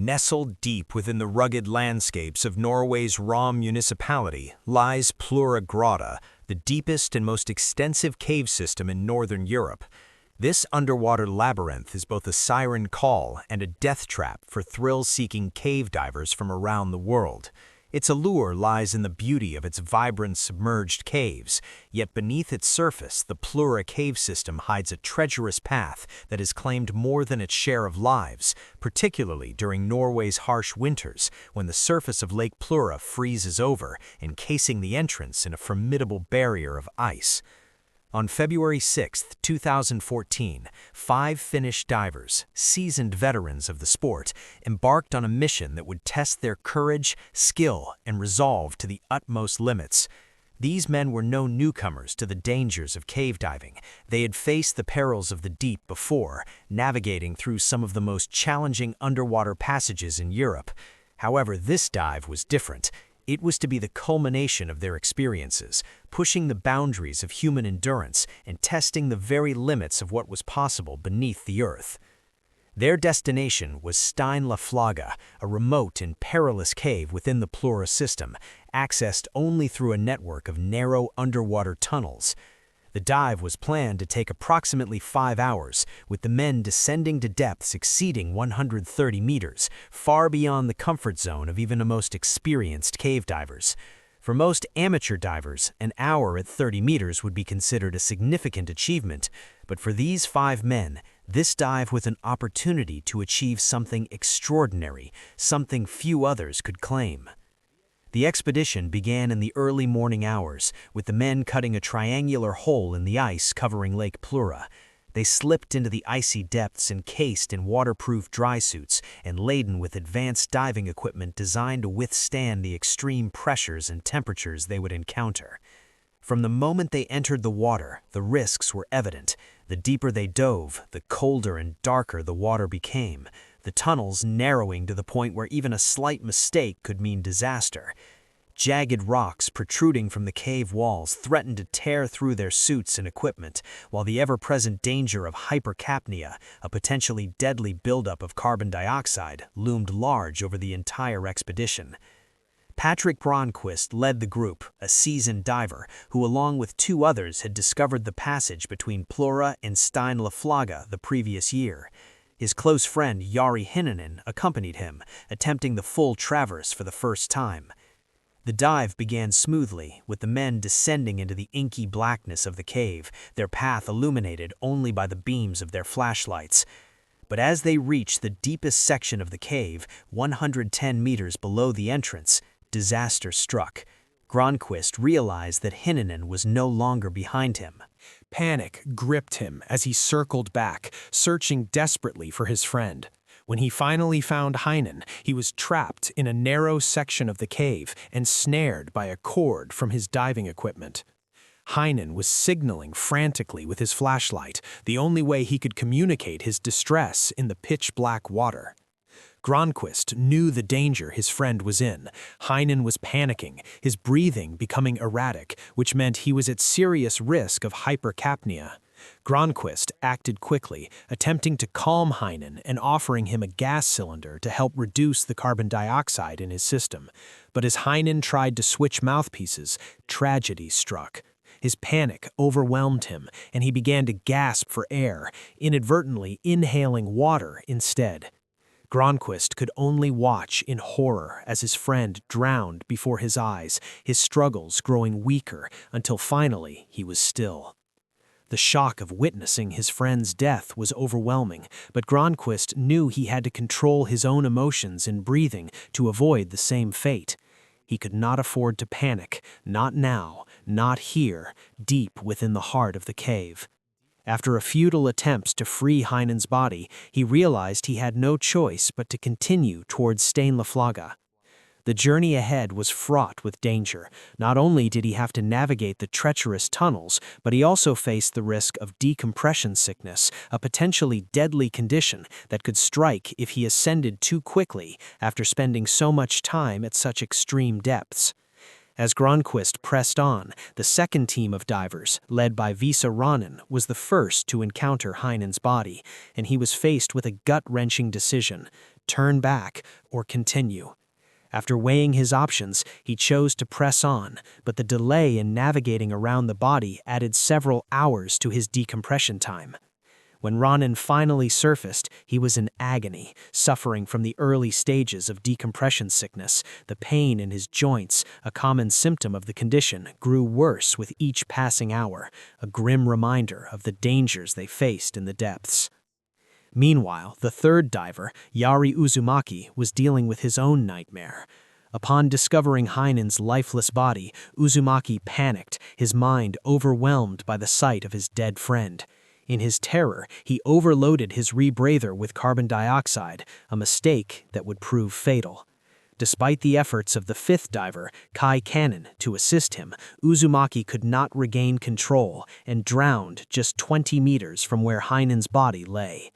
Nestled deep within the rugged landscapes of Norway's Rom municipality lies Plura Grotta, the deepest and most extensive cave system in northern Europe. This underwater labyrinth is both a siren call and a death trap for thrill-seeking cave divers from around the world. Its allure lies in the beauty of its vibrant submerged caves, yet beneath its surface, the Plura cave system hides a treacherous path that has claimed more than its share of lives, particularly during Norway's harsh winters, when the surface of Lake Plura freezes over, encasing the entrance in a formidable barrier of ice. On February 6, 2014, 5 Finnish divers, seasoned veterans of the sport, embarked on a mission that would test their courage, skill, and resolve to the utmost limits. These men were no newcomers to the dangers of cave diving. They had faced the perils of the deep before, navigating through some of the most challenging underwater passages in Europe. However, this dive was different. It was to be the culmination of their experiences, pushing the boundaries of human endurance and testing the very limits of what was possible beneath the earth. Their destination was Steinlaflaga, a remote and perilous cave within the Plura system, accessed only through a network of narrow underwater tunnels. The dive was planned to take approximately 5 hours, with the men descending to depths exceeding 130 meters, far beyond the comfort zone of even the most experienced cave divers. For most amateur divers, an hour at 30 meters would be considered a significant achievement, but for these 5 men, this dive was an opportunity to achieve something extraordinary, something few others could claim. The expedition began in the early morning hours, with the men cutting a triangular hole in the ice covering Lake Plura. They slipped into the icy depths encased in waterproof dry suits and laden with advanced diving equipment designed to withstand the extreme pressures and temperatures they would encounter. From the moment they entered the water, the risks were evident. The deeper they dove, the colder and darker the water became, the tunnels narrowing to the point where even a slight mistake could mean disaster. Jagged rocks protruding from the cave walls threatened to tear through their suits and equipment, while the ever-present danger of hypercapnia, a potentially deadly buildup of carbon dioxide, loomed large over the entire expedition. Patrick Gronquist led the group, a seasoned diver, who along with 2 others had discovered the passage between Plura and Steinlaflaga the previous year. His close friend Jari Hinnanen accompanied him, attempting the full traverse for the first time. The dive began smoothly, with the men descending into the inky blackness of the cave, their path illuminated only by the beams of their flashlights. But as they reached the deepest section of the cave, 110 meters below the entrance, disaster struck. Gronquist realized that Hinnanen was no longer behind him. Panic gripped him as he circled back, searching desperately for his friend. When he finally found Heinen, he was trapped in a narrow section of the cave and snared by a cord from his diving equipment. Heinen was signaling frantically with his flashlight, the only way he could communicate his distress in the pitch-black water. Gronquist knew the danger his friend was in. Heinen was panicking, his breathing becoming erratic, which meant he was at serious risk of hypercapnia. Gronquist acted quickly, attempting to calm Heinen and offering him a gas cylinder to help reduce the carbon dioxide in his system. But as Heinen tried to switch mouthpieces, tragedy struck. His panic overwhelmed him, and he began to gasp for air, inadvertently inhaling water instead. Gronquist could only watch in horror as his friend drowned before his eyes, his struggles growing weaker until finally he was still. The shock of witnessing his friend's death was overwhelming, but Gronquist knew he had to control his own emotions and breathing to avoid the same fate. He could not afford to panic, not now, not here, deep within the heart of the cave. After a futile attempts to free Heinen's body, he realized he had no choice but to continue towards Steinlaflaga. The journey ahead was fraught with danger. Not only did he have to navigate the treacherous tunnels, but he also faced the risk of decompression sickness, a potentially deadly condition that could strike if he ascended too quickly after spending so much time at such extreme depths. As Gronquist pressed on, the second team of divers, led by Visa Ronen, was the first to encounter Heinen's body, and he was faced with a gut-wrenching decision: turn back or continue. After weighing his options, he chose to press on, but the delay in navigating around the body added several hours to his decompression time. When Ronan finally surfaced, he was in agony, suffering from the early stages of decompression sickness. The pain in his joints, a common symptom of the condition, grew worse with each passing hour, a grim reminder of the dangers they faced in the depths. Meanwhile, the third diver, Yari Uzumaki, was dealing with his own nightmare. Upon discovering Hainen's lifeless body, Uzumaki panicked, his mind overwhelmed by the sight of his dead friend. In his terror, he overloaded his rebreather with carbon dioxide, a mistake that would prove fatal. Despite the efforts of the fifth diver, Kai Kannon, to assist him, Uzumaki could not regain control and drowned just 20 meters from where Hainen's body lay.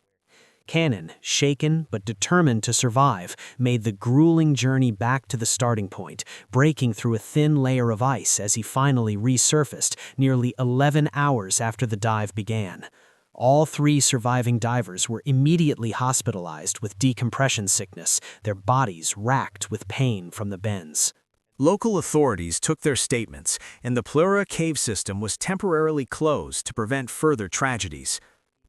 Kannon, shaken but determined to survive, made the grueling journey back to the starting point, breaking through a thin layer of ice as he finally resurfaced nearly 11 hours after the dive began. All three surviving divers were immediately hospitalized with decompression sickness, their bodies racked with pain from the bends. Local authorities took their statements, and the Pleura cave system was temporarily closed to prevent further tragedies.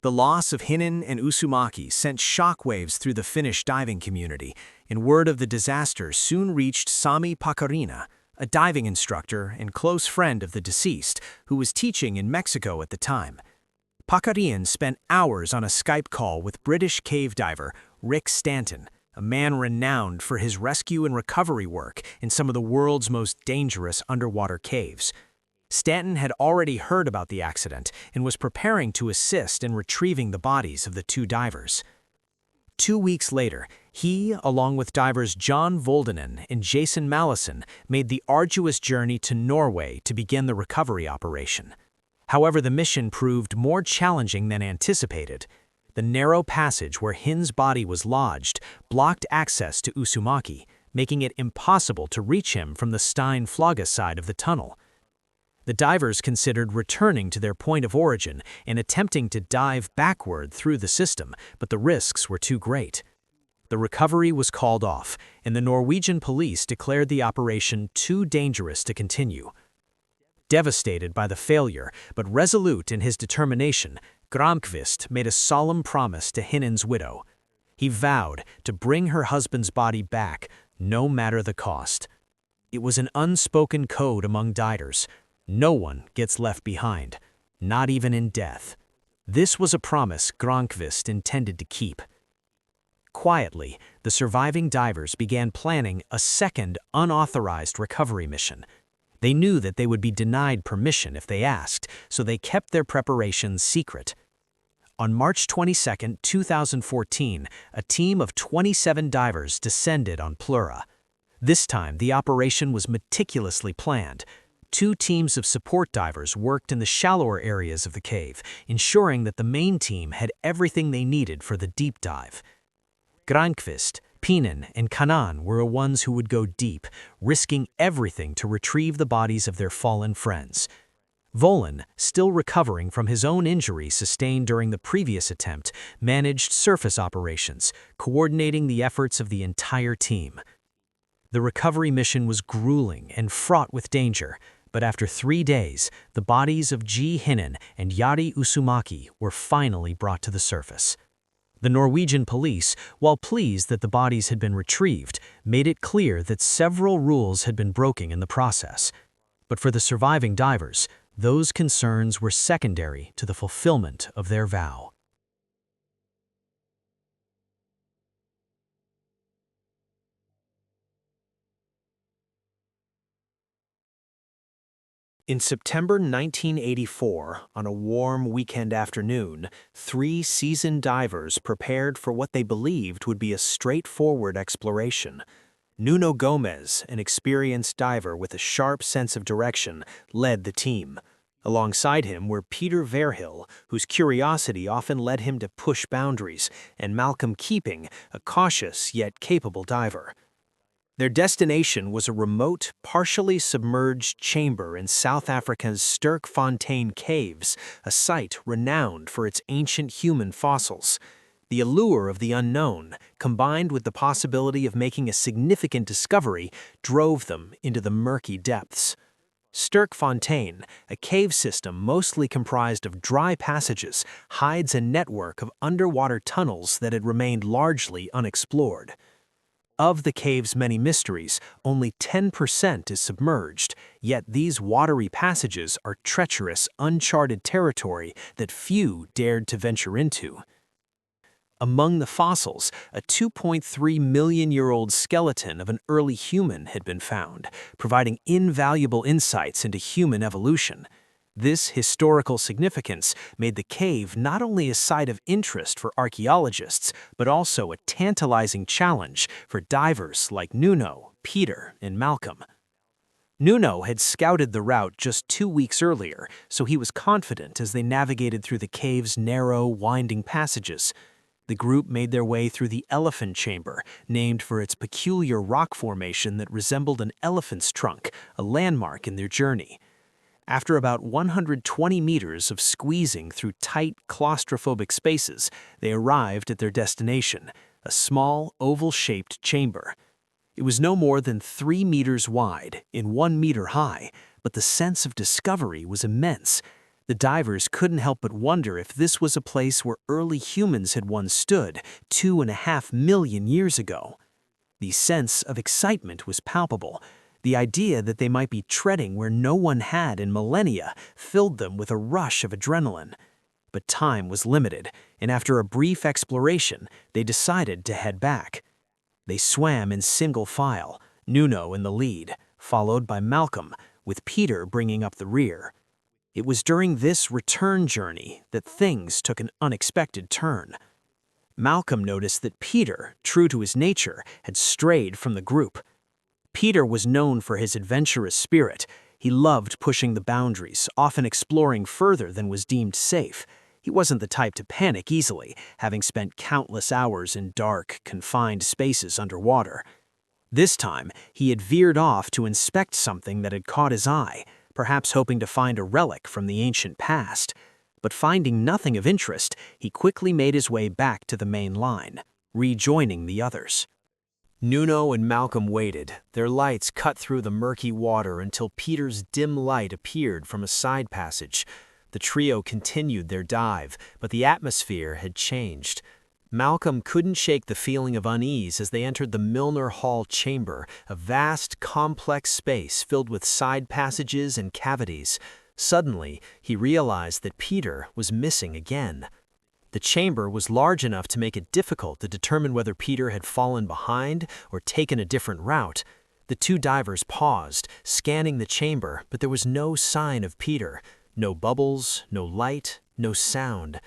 The loss of Hinen and Uzumaki sent shockwaves through the Finnish diving community, and word of the disaster soon reached Sami Pakarina, a diving instructor and close friend of the deceased, who was teaching in Mexico at the time. Pakarina spent hours on a Skype call with British cave diver Rick Stanton, a man renowned for his rescue and recovery work in some of the world's most dangerous underwater caves. Stanton had already heard about the accident and was preparing to assist in retrieving the bodies of the two divers. 2 weeks later, he, along with divers John Voldenen and Jason Mallison, made the arduous journey to Norway to begin the recovery operation. However, the mission proved more challenging than anticipated. The narrow passage where Hin's body was lodged blocked access to Uzumaki, making it impossible to reach him from the Stein-Flagge side of the tunnel. The divers considered returning to their point of origin and attempting to dive backward through the system, but the risks were too great. The recovery was called off, and the Norwegian police declared the operation too dangerous to continue. Devastated by the failure, but resolute in his determination, Granqvist made a solemn promise to Hinen's widow. He vowed to bring her husband's body back, no matter the cost. It was an unspoken code among divers. No one gets left behind, not even in death. This was a promise Granqvist intended to keep. Quietly, the surviving divers began planning a second unauthorized recovery mission. They knew that they would be denied permission if they asked, so they kept their preparations secret. On March 22, 2014, a team of 27 divers descended on Pleura. This time, the operation was meticulously planned. 2 teams of support divers worked in the shallower areas of the cave, ensuring that the main team had everything they needed for the deep dive. Granqvist, Pinen, and Kanan were the ones who would go deep, risking everything to retrieve the bodies of their fallen friends. Volin, still recovering from his own injury sustained during the previous attempt, managed surface operations, coordinating the efforts of the entire team. The recovery mission was grueling and fraught with danger, but after 3 days, the bodies of G. Hinen and Yari Uzumaki were finally brought to the surface. The Norwegian police, while pleased that the bodies had been retrieved, made it clear that several rules had been broken in the process. But for the surviving divers, those concerns were secondary to the fulfillment of their vow. In September 1984, on a warm weekend afternoon, 3 seasoned divers prepared for what they believed would be a straightforward exploration. Nuno Gomez, an experienced diver with a sharp sense of direction, led the team. Alongside him were Peter Verhill, whose curiosity often led him to push boundaries, and Malcolm Keeping, a cautious yet capable diver. Their destination was a remote, partially submerged chamber in South Africa's Sterkfontein Caves, a site renowned for its ancient human fossils. The allure of the unknown, combined with the possibility of making a significant discovery, drove them into the murky depths. Sterkfontein, a cave system mostly comprised of dry passages, hides a network of underwater tunnels that had remained largely unexplored. Of the cave's many mysteries, only 10% is submerged, yet these watery passages are treacherous, uncharted territory that few dared to venture into. Among the fossils, a 2.3-million-year-old skeleton of an early human had been found, providing invaluable insights into human evolution. This historical significance made the cave not only a site of interest for archaeologists, but also a tantalizing challenge for divers like Nuno, Peter, and Malcolm. Nuno had scouted the route just 2 weeks earlier, so he was confident as they navigated through the cave's narrow, winding passages. The group made their way through the elephant chamber, named for its peculiar rock formation that resembled an elephant's trunk, a landmark in their journey. After about 120 meters of squeezing through tight, claustrophobic spaces, they arrived at their destination, a small, oval-shaped chamber. It was no more than 3 meters wide and 1 meter high, but the sense of discovery was immense. The divers couldn't help but wonder if this was a place where early humans had once stood 2.5 million years ago. The sense of excitement was palpable. The idea that they might be treading where no one had in millennia filled them with a rush of adrenaline. But time was limited, and after a brief exploration, they decided to head back. They swam in single file, Nuno in the lead, followed by Malcolm, with Peter bringing up the rear. It was during this return journey that things took an unexpected turn. Malcolm noticed that Peter, true to his nature, had strayed from the group. Peter was known for his adventurous spirit. He loved pushing the boundaries, often exploring further than was deemed safe. He wasn't the type to panic easily, having spent countless hours in dark, confined spaces underwater. This time, he had veered off to inspect something that had caught his eye, perhaps hoping to find a relic from the ancient past. But finding nothing of interest, he quickly made his way back to the main line, rejoining the others. Nuno and Malcolm waited, their lights cut through the murky water until Peter's dim light appeared from a side passage. The trio continued their dive, but the atmosphere had changed. Malcolm couldn't shake the feeling of unease as they entered the Milner Hall chamber, a vast, complex space filled with side passages and cavities. Suddenly, he realized that Peter was missing again. The chamber was large enough to make it difficult to determine whether Peter had fallen behind or taken a different route. The two divers paused, scanning the chamber, but there was no sign of Peter. No bubbles, no light, no sound.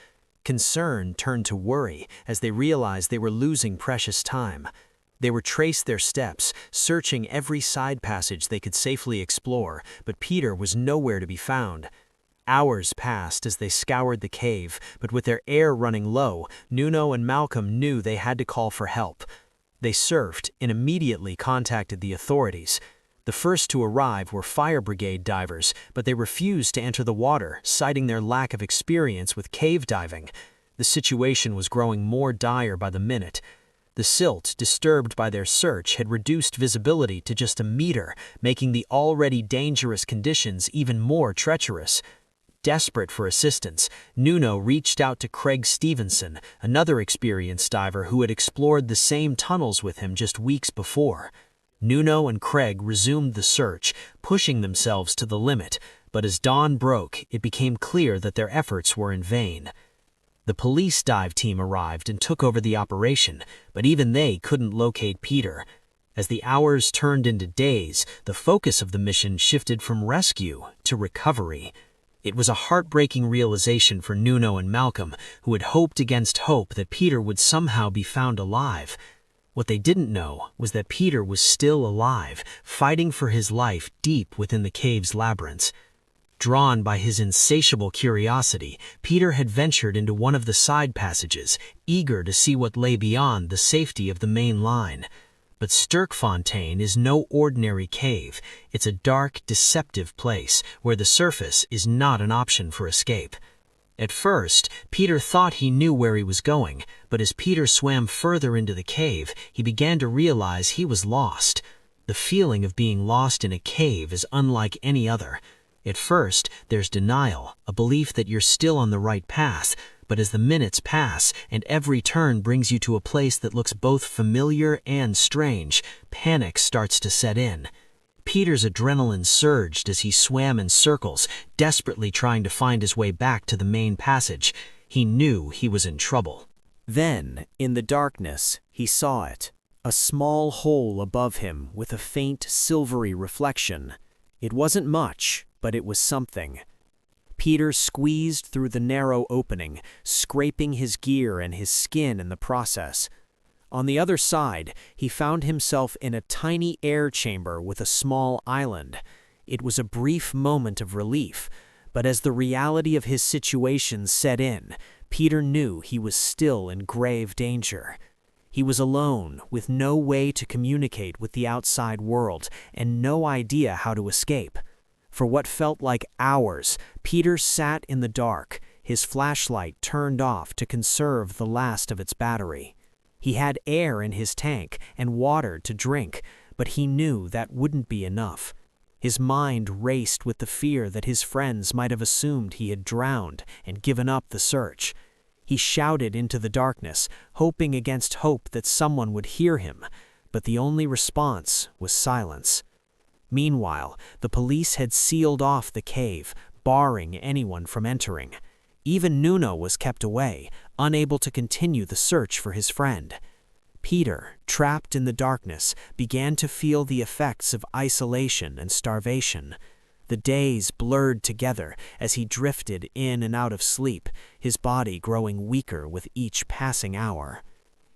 Concern turned to worry as they realized they were losing precious time. They retraced their steps, searching every side passage they could safely explore, but Peter was nowhere to be found. Hours passed as they scoured the cave, but with their air running low, Nuno and Malcolm knew they had to call for help. They surfed and immediately contacted the authorities. The first to arrive were fire brigade divers, but they refused to enter the water, citing their lack of experience with cave diving. The situation was growing more dire by the minute. The silt, disturbed by their search, had reduced visibility to just a meter, making the already dangerous conditions even more treacherous. Desperate for assistance, Nuno reached out to Craig Stevenson, another experienced diver who had explored the same tunnels with him just weeks before. Nuno and Craig resumed the search, pushing themselves to the limit, but as dawn broke, it became clear that their efforts were in vain. The police dive team arrived and took over the operation, but even they couldn't locate Peter. As the hours turned into days, the focus of the mission shifted from rescue to recovery. It was a heartbreaking realization for Nuno and Malcolm, who had hoped against hope that Peter would somehow be found alive. What they didn't know was that Peter was still alive, fighting for his life deep within the cave's labyrinths. Drawn by his insatiable curiosity, Peter had ventured into one of the side passages, eager to see what lay beyond the safety of the main line. But Sterkfontein is no ordinary cave. It's a dark, deceptive place where the surface is not an option for escape. At first, Peter thought he knew where he was going, but as Peter swam further into the cave, he began to realize he was lost. The feeling of being lost in a cave is unlike any other. At first, there's denial, a belief that you're still on the right path, but as the minutes pass and every turn brings you to a place that looks both familiar and strange, panic starts to set in. Peter's adrenaline surged as he swam in circles, desperately trying to find his way back to the main passage. He knew he was in trouble. Then, in the darkness, he saw it. A small hole above him with a faint silvery reflection. It wasn't much, but it was something. Peter squeezed through the narrow opening, scraping his gear and his skin in the process. On the other side, he found himself in a tiny air chamber with a small island. It was a brief moment of relief, but as the reality of his situation set in, Peter knew he was still in grave danger. He was alone, with no way to communicate with the outside world, and no idea how to escape. For what felt like hours, Peter sat in the dark, his flashlight turned off to conserve the last of its battery. He had air in his tank and water to drink, but he knew that wouldn't be enough. His mind raced with the fear that his friends might have assumed he had drowned and given up the search. He shouted into the darkness, hoping against hope that someone would hear him, but the only response was silence. Meanwhile, the police had sealed off the cave, barring anyone from entering. Even Nuno was kept away, unable to continue the search for his friend. Peter, trapped in the darkness, began to feel the effects of isolation and starvation. The days blurred together as he drifted in and out of sleep, his body growing weaker with each passing hour.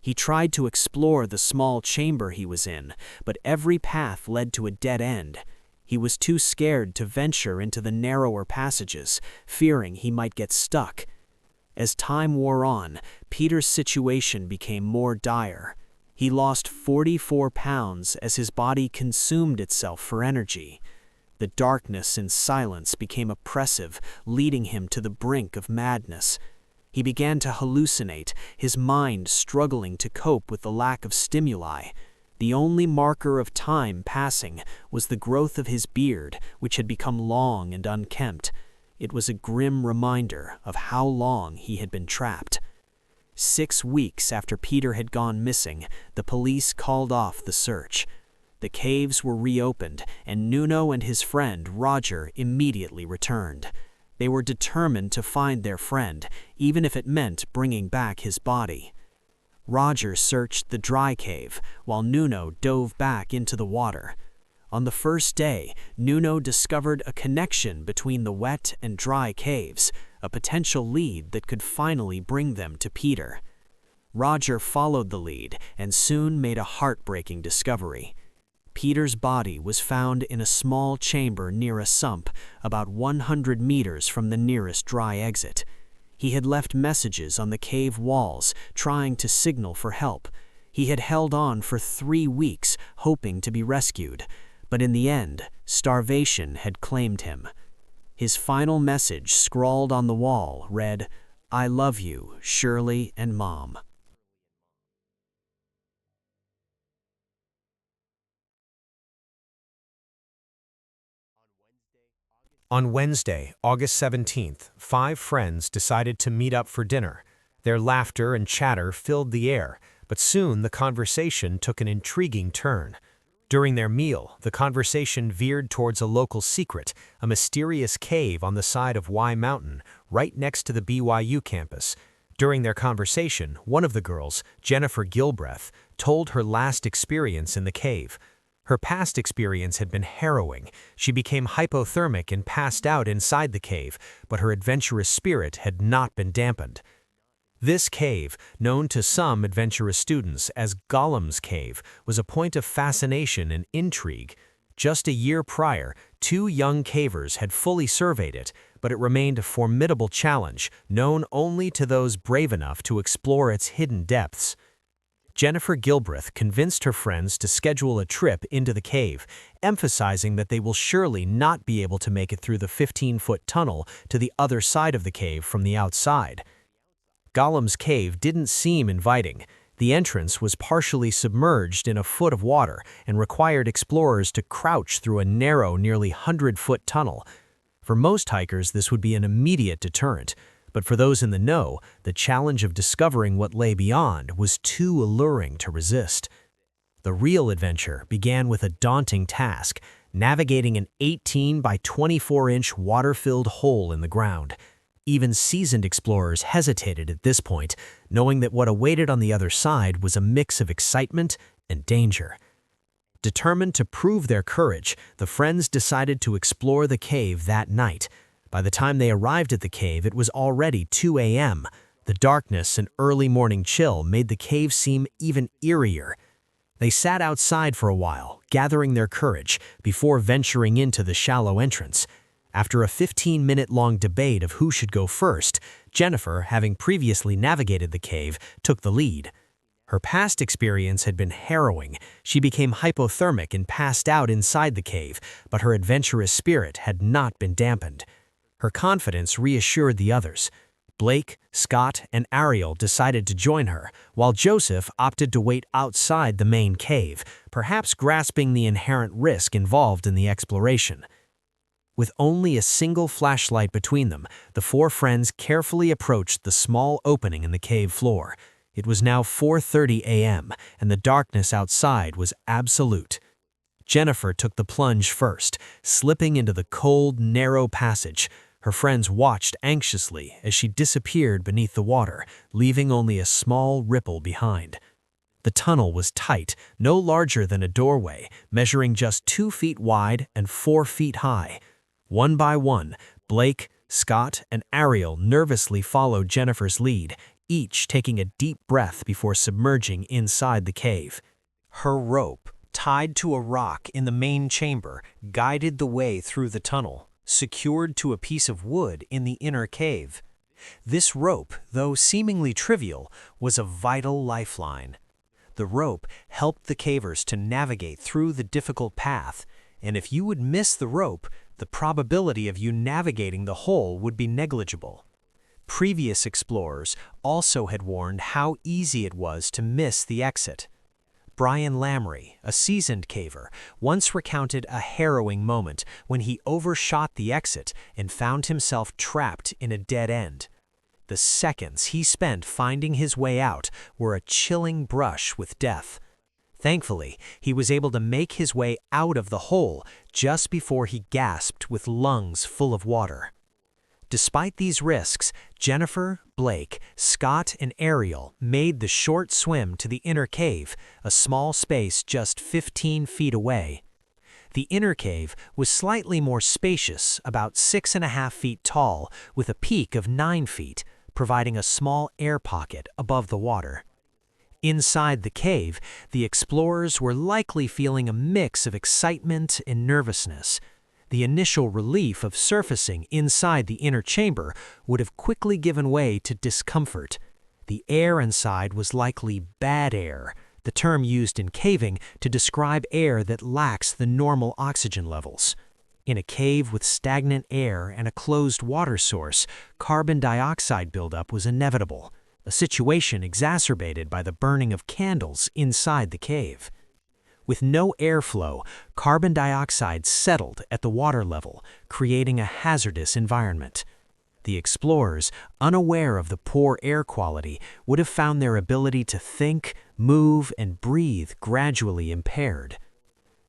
He tried to explore the small chamber he was in, but every path led to a dead end. He was too scared to venture into the narrower passages, fearing he might get stuck. As time wore on, Peter's situation became more dire. He lost 44 pounds as his body consumed itself for energy. The darkness and silence became oppressive, leading him to the brink of madness. He began to hallucinate, his mind struggling to cope with the lack of stimuli. The only marker of time passing was the growth of his beard, which had become long and unkempt. It was a grim reminder of how long he had been trapped. 6 weeks after Peter had gone missing, the police called off the search. The caves were reopened, and Nuno and his friend Roger immediately returned. They were determined to find their friend, even if it meant bringing back his body. Roger searched the dry cave, while Nuno dove back into the water. On the first day, Nuno discovered a connection between the wet and dry caves, a potential lead that could finally bring them to Peter. Roger followed the lead and soon made a heartbreaking discovery. Peter's body was found in a small chamber near a sump, about 100 meters from the nearest dry exit. He had left messages on the cave walls, trying to signal for help. He had held on for 3 weeks, hoping to be rescued. But in the end, starvation had claimed him. His final message, scrawled on the wall, read, "I love you, Shirley and Mom." On Wednesday, August 17th, 5 friends decided to meet up for dinner. Their laughter and chatter filled the air, but soon the conversation took an intriguing turn. During their meal, the conversation veered towards a local secret, a mysterious cave on the side of Y Mountain, right next to the BYU campus. During their conversation, one of the girls, Jennifer Gilbreth, told her last experience in the cave. Her past experience had been harrowing. She became hypothermic and passed out inside the cave, but her adventurous spirit had not been dampened. This cave, known to some adventurous students as Gollum's Cave, was a point of fascination and intrigue. Just a year prior, 2 young cavers had fully surveyed it, but it remained a formidable challenge, known only to those brave enough to explore its hidden depths. Jennifer Gilbreth convinced her friends to schedule a trip into the cave, emphasizing that they will surely not be able to make it through the 15-foot tunnel to the other side of the cave from the outside. Gollum's cave didn't seem inviting. The entrance was partially submerged in a foot of water and required explorers to crouch through a narrow, nearly 100-foot tunnel. For most hikers, this would be an immediate deterrent, but for those in the know, the challenge of discovering what lay beyond was too alluring to resist. The real adventure began with a daunting task, navigating an 18 by 24-inch water-filled hole in the ground. Even seasoned explorers hesitated at this point, knowing that what awaited on the other side was a mix of excitement and danger. Determined to prove their courage, the friends decided to explore the cave that night. By the time they arrived at the cave, it was already 2 a.m. The darkness and early morning chill made the cave seem even eerier. They sat outside for a while, gathering their courage, before venturing into the shallow entrance. After a 15-minute-long debate of who should go first, Jennifer, having previously navigated the cave, took the lead. Her past experience had been harrowing. She became hypothermic and passed out inside the cave, but her adventurous spirit had not been dampened. Her confidence reassured the others. Blake, Scott, and Ariel decided to join her, while Joseph opted to wait outside the main cave, perhaps grasping the inherent risk involved in the exploration. With only a single flashlight between them, the four friends carefully approached the small opening in the cave floor. It was now 4:30 a.m., and the darkness outside was absolute. Jennifer took the plunge first, slipping into the cold, narrow passage. Her friends watched anxiously as she disappeared beneath the water, leaving only a small ripple behind. The tunnel was tight, no larger than a doorway, measuring just 2 feet wide and 4 feet high. One by one, Blake, Scott, and Ariel nervously followed Jennifer's lead, each taking a deep breath before submerging inside the cave. Her rope, tied to a rock in the main chamber, guided the way through the tunnel, secured to a piece of wood in the inner cave. This rope, though seemingly trivial, was a vital lifeline. The rope helped the cavers to navigate through the difficult path, and if you would miss the rope, the probability of you navigating the hole would be negligible. Previous explorers also had warned how easy it was to miss the exit. Brian Lamry, a seasoned caver, once recounted a harrowing moment when he overshot the exit and found himself trapped in a dead end. The seconds he spent finding his way out were a chilling brush with death. Thankfully, he was able to make his way out of the hole just before he gasped with lungs full of water. Despite these risks, Jennifer, Blake, Scott, and Ariel made the short swim to the inner cave, a small space just 15 feet away. The inner cave was slightly more spacious, about 6.5 feet tall, with a peak of 9 feet, providing a small air pocket above the water. Inside the cave, the explorers were likely feeling a mix of excitement and nervousness. The initial relief of surfacing inside the inner chamber would have quickly given way to discomfort. The air inside was likely bad air, the term used in caving to describe air that lacks the normal oxygen levels. In a cave with stagnant air and a closed water source, carbon dioxide buildup was inevitable, a situation exacerbated by the burning of candles inside the cave. With no airflow, carbon dioxide settled at the water level, creating a hazardous environment. The explorers, unaware of the poor air quality, would have found their ability to think, move, and breathe gradually impaired.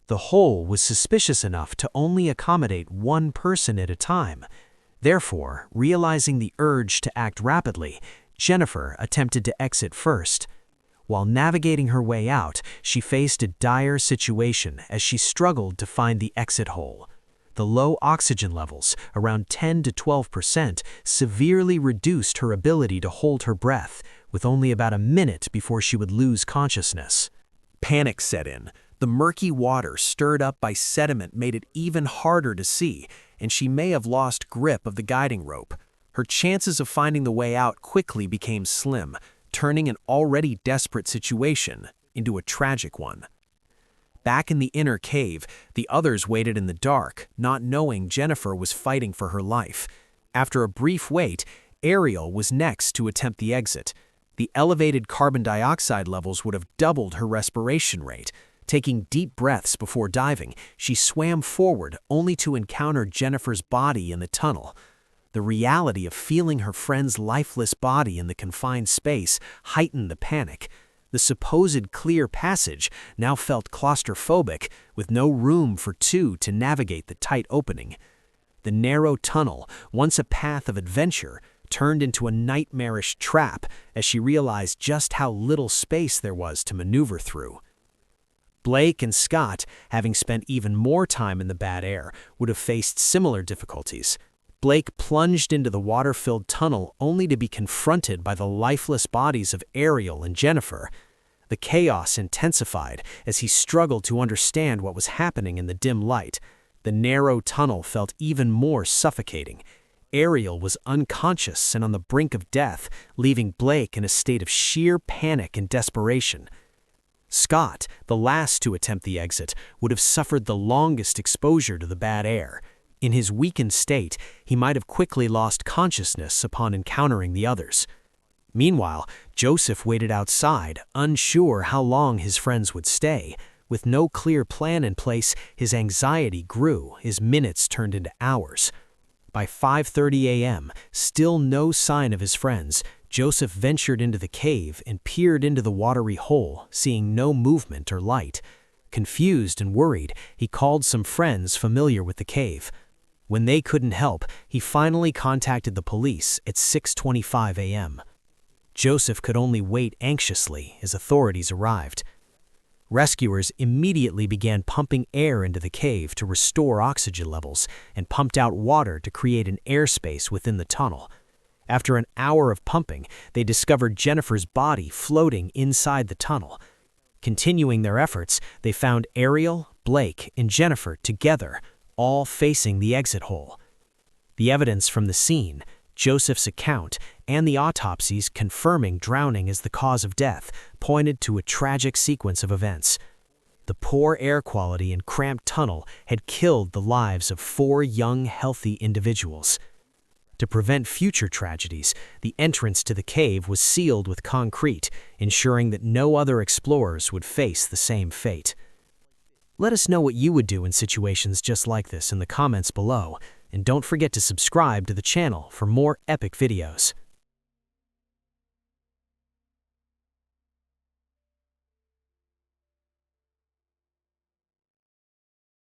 The hole was suspicious enough to only accommodate one person at a time. Therefore, realizing the urge to act rapidly, Jennifer attempted to exit first. While navigating her way out, she faced a dire situation as she struggled to find the exit hole. The low oxygen levels, around 10 to 12%, severely reduced her ability to hold her breath, with only about a minute before she would lose consciousness. Panic set in. The murky water stirred up by sediment made it even harder to see, and she may have lost grip of the guiding rope. Her chances of finding the way out quickly became slim. turning an already desperate situation into a tragic one. Back in the inner cave, the others waited in the dark, not knowing Jennifer was fighting for her life. After a brief wait, Ariel was next to attempt the exit. The elevated carbon dioxide levels would have doubled her respiration rate. Taking deep breaths before diving, she swam forward only to encounter Jennifer's body in the tunnel. The reality of feeling her friend's lifeless body in the confined space heightened the panic. The supposed clear passage now felt claustrophobic, with no room for two to navigate the tight opening. The narrow tunnel, once a path of adventure, turned into a nightmarish trap as she realized just how little space there was to maneuver through. Blake and Scott, having spent even more time in the bad air, would have faced similar difficulties. Blake plunged into the water-filled tunnel only to be confronted by the lifeless bodies of Ariel and Jennifer. The chaos intensified as he struggled to understand what was happening in the dim light. The narrow tunnel felt even more suffocating. Ariel was unconscious and on the brink of death, leaving Blake in a state of sheer panic and desperation. Scott, the last to attempt the exit, would have suffered the longest exposure to the bad air. In his weakened state, he might have quickly lost consciousness upon encountering the others. Meanwhile, Joseph waited outside, unsure how long his friends would stay. With no clear plan in place, his anxiety grew, his minutes turned into hours. By 5:30 a.m., still no sign of his friends, Joseph ventured into the cave and peered into the watery hole, seeing no movement or light. Confused and worried, he called some friends familiar with the cave. When they couldn't help, he finally contacted the police at 6:25 a.m. Joseph could only wait anxiously as authorities arrived. Rescuers immediately began pumping air into the cave to restore oxygen levels and pumped out water to create an airspace within the tunnel. After an hour of pumping, they discovered Jennifer's body floating inside the tunnel. Continuing their efforts, they found Ariel, Blake, and Jennifer together, all facing the exit hole. The evidence from the scene, Joseph's account, and the autopsies confirming drowning as the cause of death pointed to a tragic sequence of events. The poor air quality and cramped tunnel had killed the lives of 4 young, healthy individuals. To prevent future tragedies, the entrance to the cave was sealed with concrete, ensuring that no other explorers would face the same fate. Let us know what you would do in situations just like this in the comments below, and don't forget to subscribe to the channel for more epic videos.